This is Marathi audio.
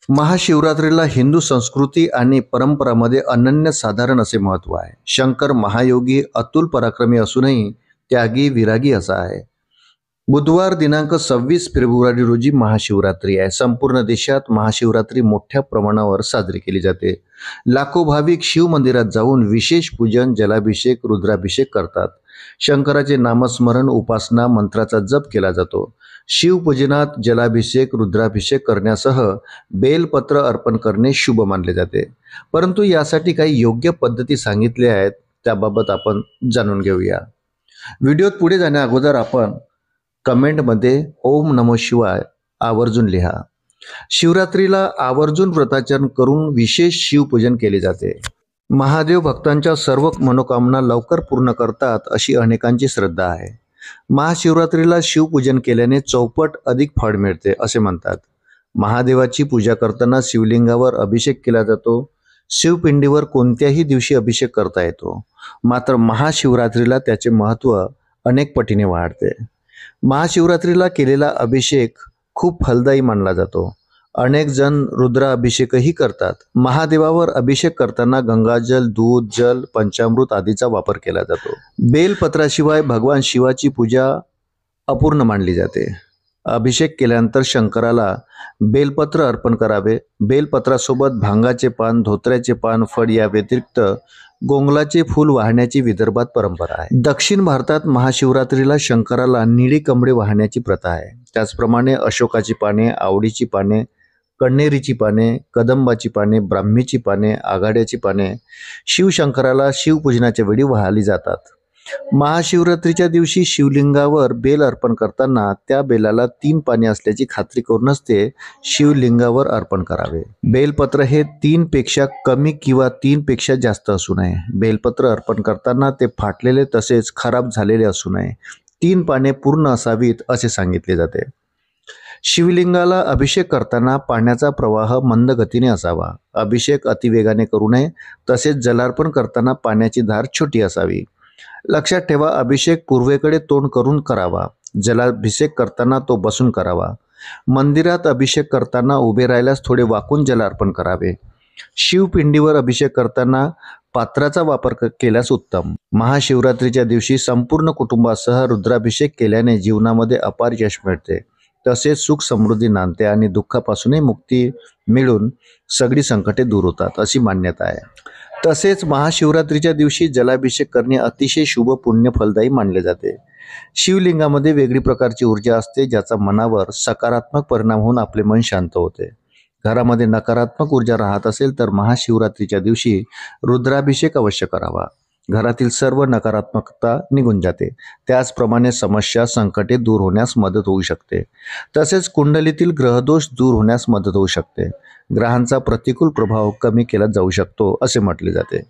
महाशिवरात्रीला हिंदू संस्कृती आणि परंपरामध्ये अनन्यसाधारण असे महत्त्व आहे. शंकर महायोगी अतुल पराक्रमी असूनही त्यागी विरागी असा आहे. बुधवार दिनांक 26 फेब्रुवारी रोजी महाशिवरात्री आहे. संपूर्ण देशात महाशिवरात्री मोठ्या प्रमाणावर साजरी केली जाते. लाखो भाविक शिव मंदिरात जाऊन विशेष पूजन, जलाभिषेक, रुद्राभिषेक करतात. शंकराचे नामस्मरण, उपासना, मंत्राचा जप केला जातो. शिवपूजनात जलाभिषेक, रुद्राभिषेक करण्यासह बेलपत्र अर्पण करणे शुभ मानले जाते. परंतु यासाठी काही योग्य पद्धती सांगितल्या आहेत, त्याबाबत आपण जाणून घेऊया. व्हिडिओत पुढे जाण्या अगोदर आपण कमेंटमध्ये ओम नमः शिवाय आवर्जून लिहा. शिवरात्रीला आवर्जून व्रताचरण करून विशेष शिवपूजन केले जाते. महादेव भक्तांच्या सर्व मनोकामना लवकर पूर्ण करतात अशी अनेकांची श्रद्धा आहे. महाशिवरात्रीला शिवपूजन केल्याने चौपट अधिक फळ मिळते असे म्हणतात. महादेवाची पूजा करताना शिवलिंगावर अभिषेक केला जातो. शिवपिंडीवर कोणत्याही दिवशी अभिषेक करता येतो. मात्र महाशिवरात्रीला त्याचे महत्त्व अनेक पटीने वाढते. महाशिवरात्रीला केलेला अभिषेक खूप फलदायी मानला जातो. अनेक जण रुद्राभिषेकही करतात. महादेवावर अभिषेक करताना गंगाजल, दूध, जल, पंचामृत आदीचा वापर केला जातो. बेलपत्राशिवाय भगवान शिवाची पूजा अपूर्ण मानली जाते. अभिषेक केल्यानंतर शंकराला बेलपत्र अर्पण करावे. बेलपत्रासोबत भांगाचे पान, धोत्र्याचे पान, फळ या व्यतिरिक्त गोंगलाचे फूल वाहण्याची विदर्भात परंपरा आहे. दक्षिण भारतात महाशिवरात्रीला शंकराला निळी कमळे वाहण्याची प्रथा आहे. त्याचप्रमाणे अशोकाची पाने, आवडीची पाने, कण्हेरीची पाने, कदंबाची पाने, ब्राह्मीची पाने, आघाड्याची पाने शिवशंकराला शिवपूजनाच्या वेळी वाहली जातात. महाशिवरात्रीच्या दिवशी शिवलिंगावर बेल अर्पण करताना त्या बेलाला 3 पाने असल्याची खात्री करूनच ते शिवलिंगावर अर्पण करावे. बेलपत्र हे 3 पेक्षा कमी किंवा 3 पेक्षा जास्त असू नये. बेलपत्र अर्पण करताना ते फाटलेले तसेच खराब झालेले असू नये. 3 पाने पूर्ण असावीत असे सांगितले जाते. शिवलिंगाला अभिषेक करताना पाण्याचा प्रवाह मंद गतीने असावा. अभिषेक अतिवेगाने करू नये. तसेच जलार्पण करताना पाण्याची धार छोटी असावी. लक्षात ठेवा, अभिषेक पूर्वेकडे तोंड करून करावा. जलाभिषेक करताना तो बसून करावा. मंदिरात अभिषेक करताना उभे राहिल्यास थोडे वाकून जलार्पण करावे. शिवपिंडीवर अभिषेक करताना पात्राचा वापर केल्यास उत्तम. महाशिवरात्रीच्या दिवशी संपूर्ण कुटुंबासह रुद्राभिषेक केल्याने जीवनामध्ये अपार यश मिळते. तसेच सुख समृद्धी नांदते आणि दुःखापासूनही मुक्ती मिळून सगळी संकटे दूर होतात अशी मान्यता आहे. तसेच महाशिवरात्रीच्या दिवशी जलाभिषेक करणे अतिशय शुभ, पुण्य, फलदायी मानले जाते. शिवलिंगामध्ये वेगळी प्रकारची ऊर्जा असते, ज्याचा मनावर सकारात्मक परिणाम होऊन आपले मन शांत होते. घरामध्ये नकारात्मक ऊर्जा राहत असेल तर महाशिवरात्रीच्या दिवशी रुद्राभिषेक अवश्य करावा. घरातील सर्व नकारात्मकता निघून जाते. त्याचप्रमाणे समस्या, संकटे दूर होण्यास मदत होऊ शकते. तसेच कुंडलीतील ग्रहदोष दूर होण्यास मदत होऊ शकते. ग्रहांचा प्रतिकूल प्रभाव कमी केला जाऊ शकतो असे म्हटले जाते.